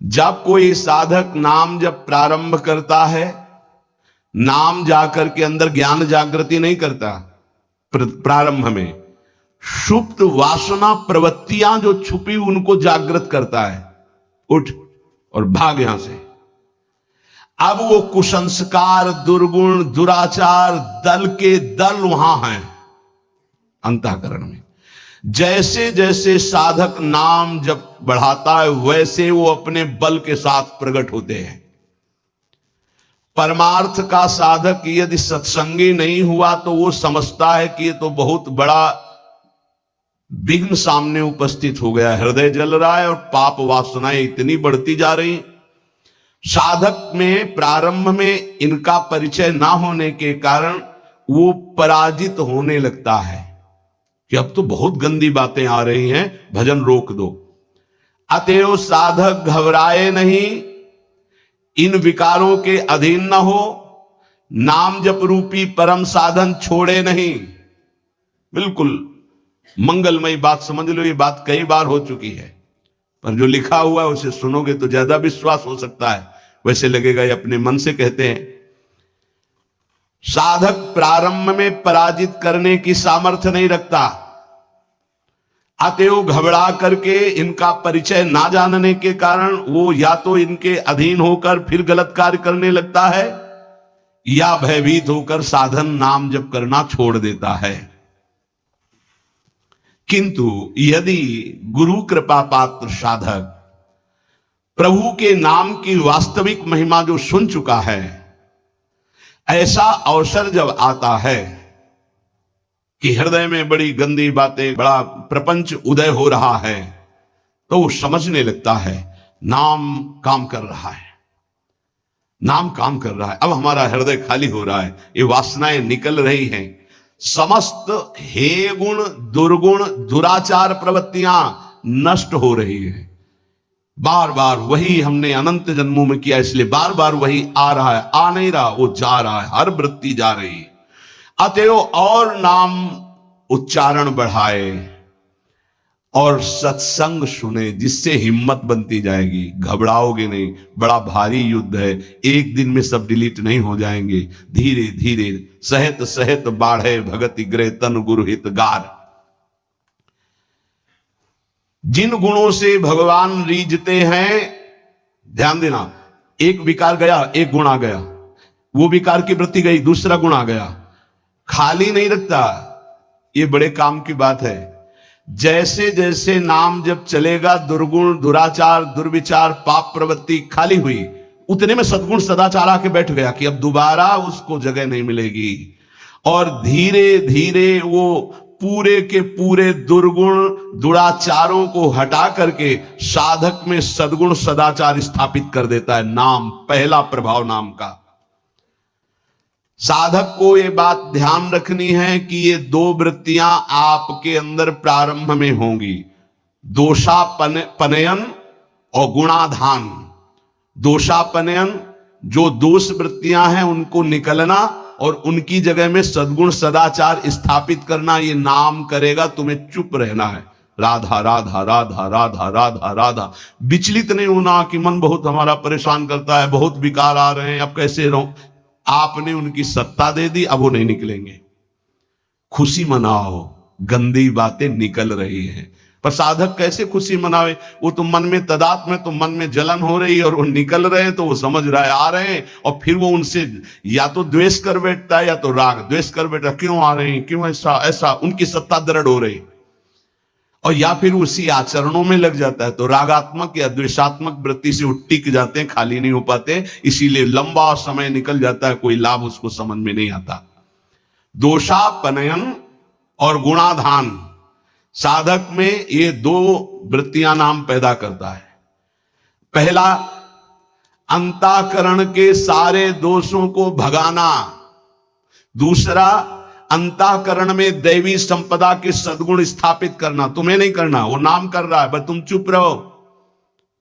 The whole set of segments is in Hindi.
जब कोई साधक नाम जब प्रारंभ करता है, नाम जाकर के अंदर ज्ञान जागृति नहीं करता, प्रारंभ में सुप्त वासना प्रवृत्तियां जो छुपी उनको जागृत करता है। उठ और भाग यहां से। अब वो कुसंस्कार, दुर्गुण, दुराचार दल के दल वहां हैं अंतःकरण में। जैसे जैसे साधक नाम जब बढ़ाता है वैसे वो अपने बल के साथ प्रकट होते हैं। परमार्थ का साधक यदि सत्संगी नहीं हुआ तो वो समझता है कि ये तो बहुत बड़ा विघ्न सामने उपस्थित हो गया, हृदय जल रहा है और पाप वासनाएं इतनी बढ़ती जा रही। साधक में प्रारंभ में इनका परिचय ना होने के कारण वो पराजित होने लगता है कि अब तो बहुत गंदी बातें आ रही हैं, भजन रोक दो। अतएव साधक घबराए नहीं, इन विकारों के अधीन न हो, नाम जप रूपी परम साधन छोड़े नहीं। बिल्कुल मंगलमयी बात समझ लो, ये बात कई बार हो चुकी है, पर जो लिखा हुआ है उसे सुनोगे तो ज्यादा विश्वास हो सकता है, वैसे लगेगा ये अपने मन से कहते हैं। साधक प्रारंभ में पराजित करने की सामर्थ्य नहीं रखता, अतएव घबरा करके इनका परिचय ना जानने के कारण वो या तो इनके अधीन होकर फिर गलत कार्य करने लगता है या भयभीत होकर साधन नाम जप करना छोड़ देता है। किंतु यदि गुरु कृपा पात्र साधक प्रभु के नाम की वास्तविक महिमा जो सुन चुका है, ऐसा अवसर जब आता है कि हृदय में बड़ी गंदी बातें, बड़ा प्रपंच उदय हो रहा है, तो वो समझने लगता है नाम काम कर रहा है, नाम काम कर रहा है। अब हमारा हृदय खाली हो रहा है, ये वासनाएं निकल रही हैं, समस्त हे गुण, दुर्गुण, दुराचार प्रवृत्तियां नष्ट हो रही है। बार बार वही हमने अनंत जन्मों में किया, इसलिए बार बार वही आ रहा है, आ नहीं रहा, वो जा रहा है, हर वृत्ति जा रही है। अतएव और नाम उच्चारण बढ़ाए और सत्संग सुने, जिससे हिम्मत बनती जाएगी, घबराओगे नहीं। बड़ा भारी युद्ध है, एक दिन में सब डिलीट नहीं हो जाएंगे, धीरे धीरे सहत सहत बाढ़े भगति ग्रह तन गुरु हितगार। जिन गुणों से भगवान रीझते हैं, ध्यान देना, एक विकार गया, एक गुण आ गया, वो विकार की वृत्ति गई, दूसरा गुण आ गया, खाली नहीं रखता। ये बड़े काम की बात है। जैसे जैसे नाम जब चलेगा, दुर्गुण, दुराचार, दुर्विचार, पाप प्रवृत्ति खाली हुई, उतने में सद्गुण सदाचार आके बैठ गया कि अब दोबारा उसको जगह नहीं मिलेगी। और धीरे धीरे वो पूरे के पूरे दुर्गुण दुराचारों को हटा करके साधक में सद्गुण सदाचार स्थापित कर देता है। नाम, पहला प्रभाव नाम का। साधक को ये बात ध्यान रखनी है कि ये दो वृत्तियां आपके अंदर प्रारंभ में होंगी, दोषापनयन और गुणाधान। दोषापनयन, जो दोष वृत्तियां हैं उनको निकलना और उनकी जगह में सद्गुण सदाचार स्थापित करना, ये नाम करेगा। तुम्हें चुप रहना है, राधा राधा राधा राधा राधा राधा। विचलित नहीं होना कि मन बहुत हमारा परेशान करता है, बहुत विकार आ रहे हैं, अब कैसे रहूं। आपने उनकी सत्ता दे दी, अब वो नहीं निकलेंगे। खुशी मनाओ, गंदी बातें निकल रही हैं। पर साधक कैसे खुशी मनावे? वो तो मन में तदात्म है, तो मन में जलन हो रही है और वो निकल रहे हैं, तो वो समझ रहा है आ रहे हैं, और फिर वो उनसे या तो द्वेष कर बैठता है या तो राग। द्वेष कर बैठा, क्यों आ रहे हैं, क्यों ऐसा ऐसा, उनकी सत्ता दृढ़ हो रही। और या फिर उसी आचरणों में लग जाता है, तो रागात्मक या द्वेषात्मक वृत्ति से वो टिक जाते हैं, खाली नहीं हो पाते, इसीलिए लंबा समय निकल जाता है, कोई लाभ उसको समझ में नहीं आता। दोषापनयन और गुणाधान, साधक में ये दो वृत्तियां नाम पैदा करता है। पहला, अंतःकरण के सारे दोषों को भगाना। दूसरा, अंतःकरण में दैवी संपदा के सद्गुण स्थापित करना। तुम्हें नहीं करना, वो नाम कर रहा है, बस तुम चुप रहो।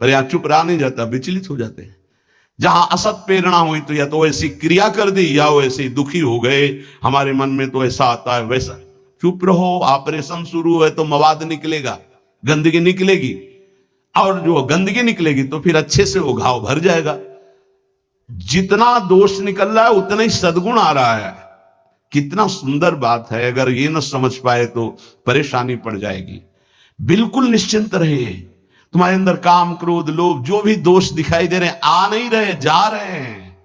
पर यहां चुप रहा नहीं जाता, विचलित हो जाते हैं। जहां असत प्रेरणा हुई तो या तो ऐसी क्रिया कर दी या वो ऐसे दुखी हो गए, हमारे मन में तो ऐसा आता है वैसा। चुप रहो, ऑपरेशन शुरू है तो मवाद निकलेगा, गंदगी निकलेगी। और जो गंदगी निकलेगी तो फिर अच्छे से वो घाव भर जाएगा। जितना दोष निकल रहा है उतना ही सद्गुण आ रहा है। कितना सुंदर बात है। अगर ये न समझ पाए तो परेशानी पड़ जाएगी। बिल्कुल निश्चिंत रहे। तुम्हारे अंदर काम, क्रोध, लोभ जो भी दोष दिखाई दे रहे हैं, आ नहीं रहे, जा रहे हैं,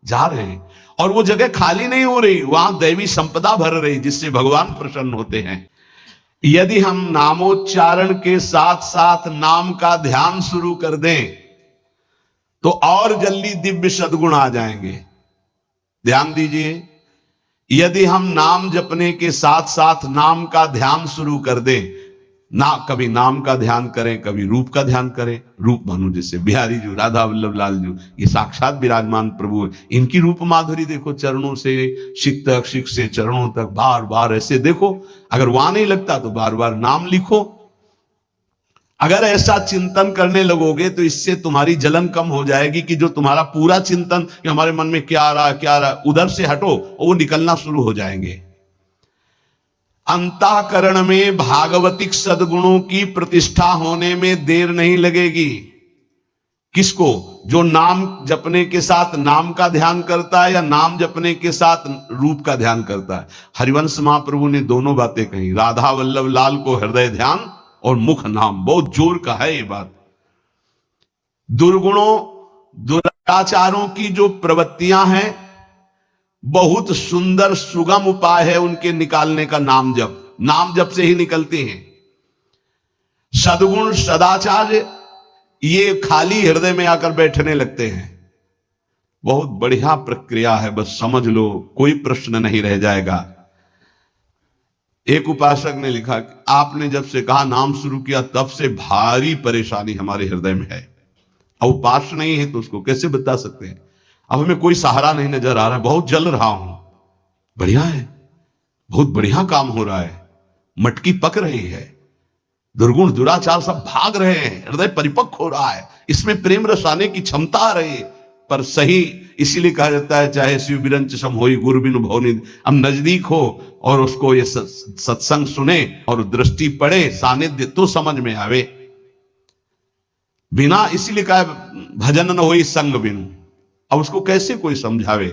जा रहे हैं। और वो जगह खाली नहीं हो रही, वहां दैवी संपदा भर रही, जिससे भगवान प्रसन्न होते हैं। यदि हम नामोच्चारण के साथ साथ नाम का ध्यान शुरू कर दें तो और जल्दी दिव्य सद्गुण आ जाएंगे। ध्यान दीजिए, यदि हम नाम जपने के साथ साथ नाम का ध्यान शुरू कर दें, ना कभी नाम का ध्यान करें, कभी रूप का ध्यान करें। रूप मानो जैसे बिहारी जी, राधा वल्लभ लाल जी, ये साक्षात विराजमान प्रभु है। इनकी रूप माधुरी देखो, चरणों से शिख तक, शिख से चरणों तक बार बार ऐसे देखो। अगर वहां नहीं लगता तो बार बार नाम लिखो। अगर ऐसा चिंतन करने लगोगे तो इससे तुम्हारी जलन कम हो जाएगी कि जो तुम्हारा पूरा चिंतन कि हमारे मन में क्या आ रहा है, क्या आ रहा है, उधर से हटो और वो निकलना शुरू हो जाएंगे। अंतःकरण में भागवतिक सद्गुणों की प्रतिष्ठा होने में देर नहीं लगेगी। किसको? जो नाम जपने के साथ नाम का ध्यान करता है या नाम जपने के साथ रूप का ध्यान करता है। हरिवंश महाप्रभु ने दोनों बातें कही। राधा वल्लभ लाल को हृदय ध्यान और मुख नाम, बहुत जोर का है ये बात। दुर्गुणों, दुराचारों की जो प्रवृत्तियां हैं, बहुत सुंदर सुगम उपाय है उनके निकालने का नाम जप। नाम जप से ही निकलते हैं। सद्गुण, सदाचार ये खाली हृदय में आकर बैठने लगते हैं। बहुत बढ़िया प्रक्रिया है, बस समझ लो, कोई प्रश्न नहीं रह जाएगा। एक उपासक ने लिखा कि आपने जब से कहा नाम शुरू किया तब से भारी परेशानी हमारे हृदय में है। अब उपास नहीं है तो उसको कैसे बता सकते हैं। अब हमें कोई सहारा नहीं नजर आ रहा है, बहुत जल रहा हूं। बढ़िया है, बहुत बढ़िया काम हो रहा है, मटकी पक रही है, दुर्गुण दुराचार सब भाग रहे हैं, हृदय परिपक्व हो रहा है, इसमें प्रेम रस आने की क्षमता आ रही है। पर सही इसीलिए कहा जाता है चाहे शिव बिरंच सम होई गुरु बिनु भवनिधि। अब नजदीक हो और उसको ये सत्संग सुने और दृष्टि पड़े, सानिध्य तो समझ में आवे। बिना, इसीलिए कहा भजन न होई संग बिनु। अब उसको कैसे कोई समझावे।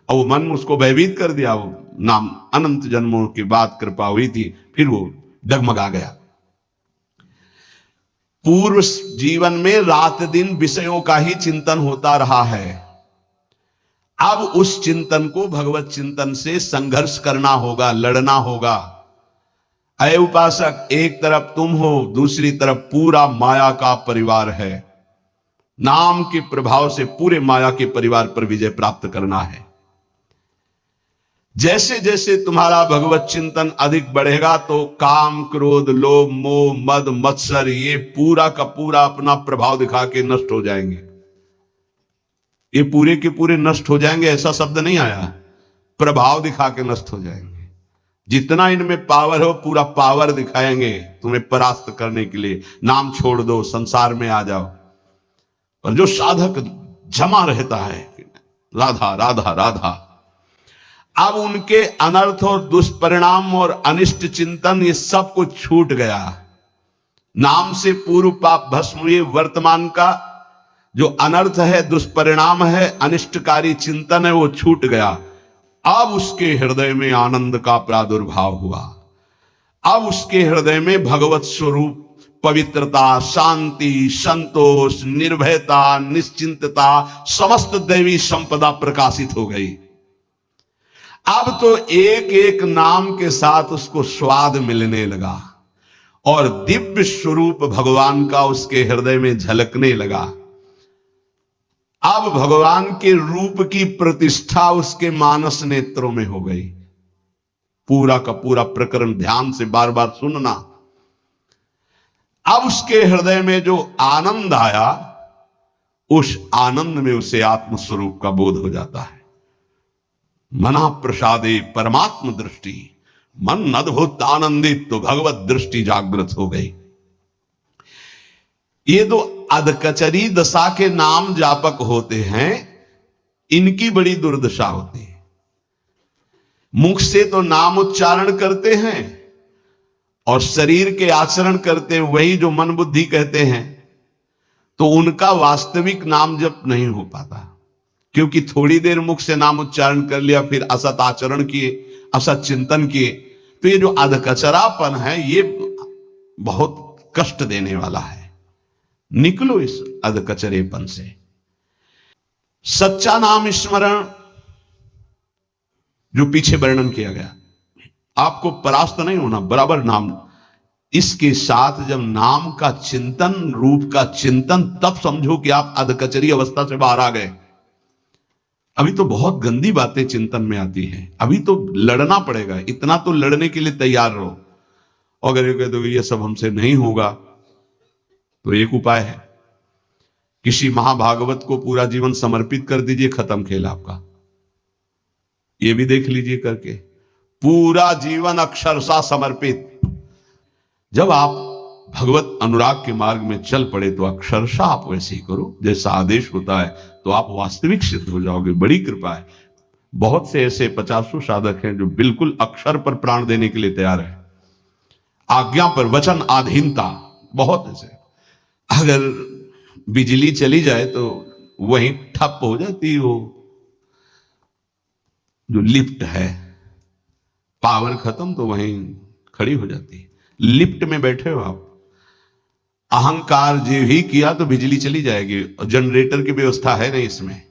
और वो मन उसको भयभीत कर दिया। वो नाम अनंत जन्मों की बाद कृपा हुई थी, फिर वो डगमगा गया। पूर्व जीवन में रात दिन विषयों का ही चिंतन होता रहा है। अब उस चिंतन को भगवत चिंतन से संघर्ष करना होगा, लड़ना होगा। अय उपासक, एक तरफ तुम हो, दूसरी तरफ पूरा माया का परिवार है। नाम के प्रभाव से पूरे माया के परिवार पर विजय प्राप्त करना है। जैसे जैसे तुम्हारा भगवत चिंतन अधिक बढ़ेगा तो काम, क्रोध, लोभ, मोह, मद, मत्सर ये पूरा का पूरा अपना प्रभाव दिखा के नष्ट हो जाएंगे। ये पूरे के पूरे नष्ट हो जाएंगे ऐसा शब्द नहीं आया, प्रभाव दिखा के नष्ट हो जाएंगे। जितना इनमें पावर हो पूरा पावर दिखाएंगे तुम्हें परास्त करने के लिए। नाम छोड़ दो, संसार में आ जाओ। और जो साधक जमा रहता है राधा राधा राधा, अब उनके अनर्थ और दुष्परिणाम और अनिष्ट चिंतन ये सब कुछ छूट गया। नाम से पूर्व पाप भस्म हुए। वर्तमान का जो अनर्थ है, दुष्परिणाम है, अनिष्टकारी चिंतन है, वो छूट गया। अब उसके हृदय में आनंद का प्रादुर्भाव हुआ। अब उसके हृदय में भगवत स्वरूप, पवित्रता, शांति, संतोष, निर्भयता, निश्चिंतता, समस्त दैवी संपदा प्रकाशित हो गई। अब तो एक एक नाम के साथ उसको स्वाद मिलने लगा और दिव्य स्वरूप भगवान का उसके हृदय में झलकने लगा। अब भगवान के रूप की प्रतिष्ठा उसके मानस नेत्रों में हो गई। पूरा का पूरा प्रकरण ध्यान से बार बार सुनना। अब उसके हृदय में जो आनंद आया, उस आनंद में उसे आत्मस्वरूप का बोध हो जाता है। मना प्रसादे परमात्म दृष्टि, मन अद्भुत आनंदित, तो भगवत दृष्टि जागृत हो गई। ये दो अधकचरी दशा के नाम जापक होते हैं, इनकी बड़ी दुर्दशा होती है। मुख से तो नाम उच्चारण करते हैं और शरीर के आचरण करते हैं वही जो मन बुद्धि कहते हैं। तो उनका वास्तविक नाम जप नहीं हो पाता, क्योंकि थोड़ी देर मुख से नाम उच्चारण कर लिया, फिर असत आचरण किए, असत चिंतन किए, तो ये जो अधकचरापन है ये बहुत कष्ट देने वाला है। निकलो इस अधकचरेपन से। सच्चा नाम स्मरण जो पीछे वर्णन किया गया, आपको परास्त नहीं होना, बराबर नाम। इसके साथ जब नाम का चिंतन, रूप का चिंतन, तब समझो कि आप अधकचरी अवस्था से बाहर आ गए। अभी तो बहुत गंदी बातें चिंतन में आती हैं, अभी तो लड़ना पड़ेगा, इतना तो लड़ने के लिए तैयार रहो। अगर ये कह दो ये सब हमसे नहीं होगा, तो एक उपाय है, किसी महाभागवत को पूरा जीवन समर्पित कर दीजिए, खत्म खेल आपका। ये भी देख लीजिए करके, पूरा जीवन अक्षरशः समर्पित। जब आप भगवत अनुराग के मार्ग में चल पड़े तो अक्षरशः आप वैसे ही करो जैसा आदेश होता है, तो आप वास्तविक सिद्ध हो जाओगे। बड़ी कृपा है। बहुत से ऐसे 50 साधक हैं जो बिल्कुल अक्षर पर प्राण देने के लिए तैयार है, आज्ञा पर वचन आधीनता, बहुत ऐसे। अगर बिजली चली जाए तो वहीं ठप हो जाती हो, जो लिफ्ट है, पावर खत्म तो वहीं खड़ी हो जाती है। लिफ्ट में बैठे हो आप, अहंकार जो ही किया तो बिजली चली जाएगी। जनरेटर की व्यवस्था है नहीं इसमें,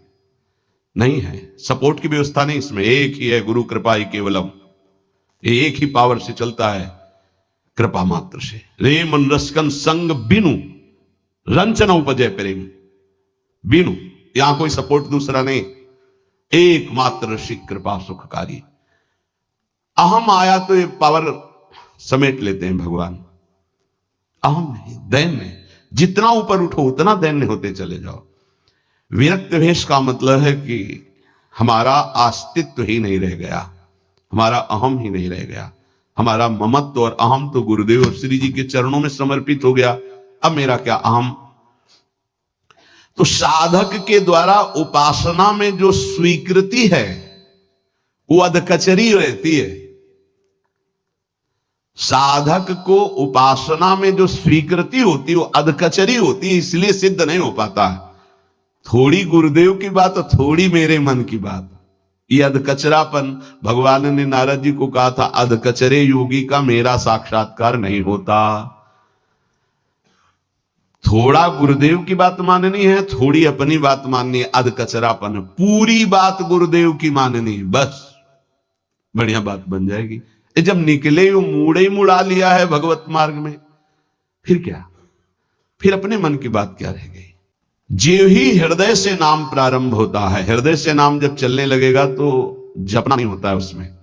नहीं है, सपोर्ट की व्यवस्था नहीं इसमें। एक ही है, गुरु कृपा ही केवलम, एक ही पावर से चलता है, कृपा मात्र से। रे मन रसकन संग बिनु रंचन उपजय प्रेम, बिनु, यहां कोई सपोर्ट दूसरा नहीं, एकमात्र रसिक कृपा सुखकारी। अहम आया तो ये पावर समेट लेते हैं भगवान। अहम नहीं, दैन्य, जितना ऊपर उठो उतना दैन्य होते चले जाओ। विरक्त भेष का मतलब है कि हमारा अस्तित्व ही नहीं रह गया, हमारा अहम ही नहीं रह गया, हमारा ममत्व और अहम तो गुरुदेव और श्री जी के चरणों में समर्पित हो गया। अब मेरा क्या अहम। तो साधक के द्वारा उपासना में जो स्वीकृति है वो अधकचरी रहती है। साधक को उपासना में जो स्वीकृति होती है वो अधकचरी होती है, इसलिए सिद्ध नहीं हो पाता है। थोड़ी गुरुदेव की बात और थोड़ी मेरे मन की बात, ये अधकचरापन। भगवान ने नारद जी को कहा था, अधकचरे योगी का मेरा साक्षात्कार नहीं होता। थोड़ा गुरुदेव की बात माननी है, थोड़ी अपनी बात माननी है, अधकचरापन। पूरी बात गुरुदेव की माननी, बस बढ़िया बात बन जाएगी। जब निकले वो मूड़े ही मुड़ा लिया है भगवत मार्ग में, फिर क्या, फिर अपने मन की बात क्या रह गई। जो ही हृदय से नाम प्रारंभ होता है, हृदय से नाम जब चलने लगेगा तो जपना नहीं होता है, उसमें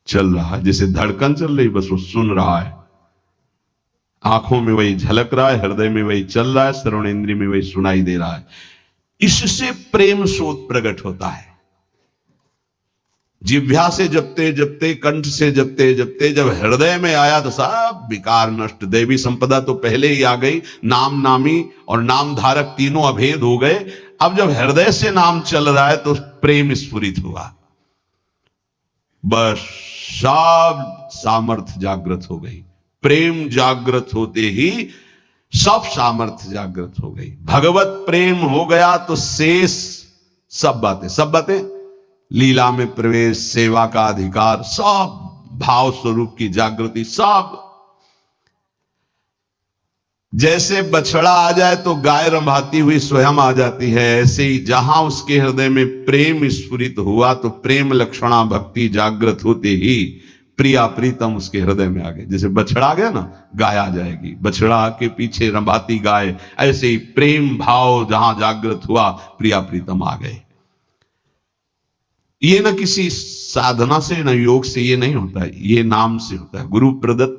चल रहा है, जैसे धड़कन चल रही, बस वो सुन रहा है, आंखों में वही झलक रहा है, हृदय में वही चल रहा है, श्रवण इंद्रिय में वही सुनाई दे रहा है। इससे प्रेम स्रोत प्रकट होता है। जिह्वा से जपते जपते, कंठ से जपते जपते, जब हृदय में आया तो सब विकार नष्ट। देवी संपदा तो पहले ही आ गई, नाम नामी और नाम धारक तीनों अभेद हो गए। अब जब हृदय से नाम चल रहा है तो प्रेम स्फुरित हुआ, बस सब सामर्थ्य जागृत हो गई। प्रेम जागृत होते ही सब सामर्थ्य जागृत हो गई। भगवत प्रेम हो गया तो शेष सब बातें, लीला में प्रवेश, सेवा का अधिकार, सब भाव स्वरूप की जागृति, सब। जैसे बछड़ा आ जाए तो गाय रंभाती हुई स्वयं आ जाती है, ऐसे ही जहां उसके हृदय में प्रेम स्फुरित हुआ तो प्रेम लक्षणा भक्ति जागृत होते ही प्रिया प्रीतम उसके हृदय में आ गए। जैसे बछड़ा आ गया ना, गाय आ जाएगी, बछड़ा के पीछे रंभाती गाय, ऐसे ही प्रेम भाव जहां जागृत हुआ प्रिया प्रीतम आ गए। ये न किसी साधना से न योग से ये नहीं होता है, ये नाम से होता है, गुरु प्रदत्त